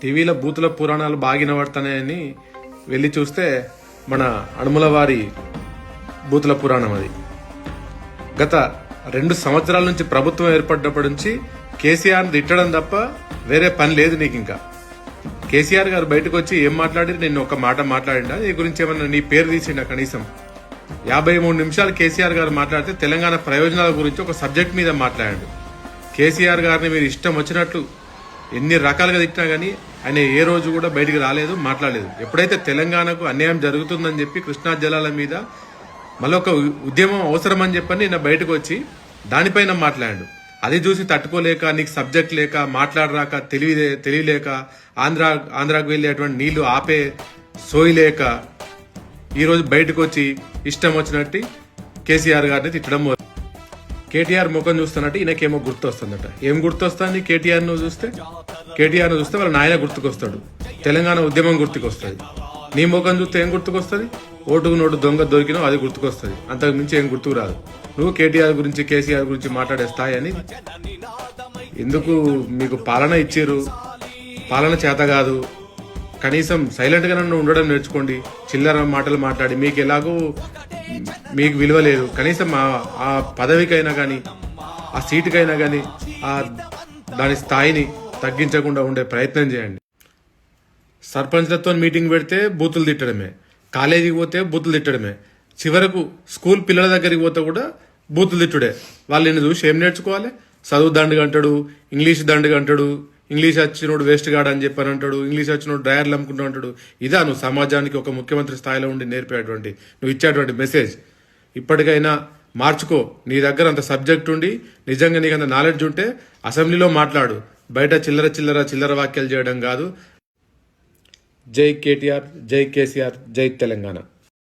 టీవీలో బూతుల పురాణాలు బాగా వినబడతాయని వెళ్ళి చూస్తే మన అణుముల వారి బూతుల పురాణం అది. గత 2 సంవత్సరాల నుంచి ప్రభుత్వం ఏర్పడినప్పటి నుంచి కేసీఆర్ తిట్టడం తప్ప వేరే పని లేదు నీకు. ఇంకా కేసీఆర్ గారు బయటకు వచ్చి ఏం మాట్లాడి నిన్ను ఒక మాట మాట్లాడిండా? నీ గురించి ఏమన్నా నీ పేరు తీసిండా? కనీసం 53 నిమిషాలు కేసీఆర్ గారు మాట్లాడితే తెలంగాణ ప్రయోజనాల గురించి ఒక సబ్జెక్ట్ మీద మాట్లాడాడు. కేసీఆర్ గారిని మీరు ఇష్టం వచ్చినట్లు ఎన్ని రకాలుగా తిట్టినా గానీ ఆయన ఏ రోజు కూడా బయటికి రాలేదు, మాట్లాడలేదు. ఎప్పుడైతే తెలంగాణకు అన్యాయం జరుగుతుందని చెప్పి కృష్ణా జలాల మీద మళ్ళొక ఉద్యమం అవసరం అని చెప్పని నిన్న బయటకు వచ్చి దానిపైన మాట్లాడాడు. అది చూసి తట్టుకోలేక, నీకు సబ్జెక్ట్ లేక, మాట్లాడరాక, తెలియలేక, ఆంధ్రాకు వెళ్ళేటువంటి నీళ్లు ఆపే సోయలేక ఈరోజు బయటకు వచ్చి ఇష్టం వచ్చినట్టు కేసీఆర్ గారిని తిట్టడం. కేటీఆర్ ముఖం చూస్తున్నట్టు ఈయనకేమో గుర్తు వస్తుందట. ఏం గుర్తొస్తుంది కేటీఆర్ ను చూస్తే? కేటీఆర్ ను చూస్తే వాళ్ళ నాయన గుర్తుకొస్తాడు, తెలంగాణ ఉద్యమం గుర్తుకొస్తుంది. నీ ముఖం చూస్తే ఏం గుర్తుకొస్తుంది? ఓటుకు నోటు దొంగ దొరికినా అది గుర్తుకొస్తుంది, అంతకు మించి ఏం గుర్తుకు రాదు. నువ్వు కేటీఆర్ గురించి, కేసీఆర్ గురించి మాట్లాడే స్థాయి అని. ఎందుకు మీకు పాలన ఇచ్చారు, పాలన చేత కాదు, కనీసం సైలెంట్ గా నన్ను ఉండడం నేర్చుకోండి. చిల్లర మాటలు మాట్లాడి మీకు ఎలాగో మీకు విలువ లేదు. కనీసం ఆ పదవికైనా కానీ, ఆ సీటుకైనా కానీ దాని స్థాయిని తగ్గించకుండా ఉండే ప్రయత్నం చేయండి. సర్పంచ్లతో మీటింగ్ పెడితే బూతులు తిట్టడమే, కాలేజీకి పోతే బూతులు తిట్టడమే, చివరకు స్కూల్ పిల్లల దగ్గరికి పోతే కూడా బూతులు తిట్టుడే. వాళ్ళని చూసి ఏం నేర్చుకోవాలి? చదువు దండుగా అంటాడు, ఇంగ్లీష్ దండుగా అంటాడు, ఇంగ్లీష్ వచ్చినోడు వేస్ట్ గాడు అని చెప్పని అంటాడు, ఇంగ్లీష్ వచ్చినోడు డ్రైవర్లు అమ్ముకుంటూ అంటాడు. ఇదా నువ్వు సమాజానికి ఒక ముఖ్యమంత్రి స్థాయిలో ఉండి నేర్పేటువంటి, నువ్వు ఇచ్చేటువంటి మెసేజ్? ఇప్పటికైనా మార్చుకో. నీ దగ్గర అంత సబ్జెక్ట్ ఉండి నిజంగా నీకు అంత నాలెడ్జ్ ఉంటే అసెంబ్లీలో మాట్లాడు, బయట చిల్లర వాక్యాలు చేయడం కాదు. జై కేటీఆర్, జై కేసీఆర్, జై తెలంగాణ.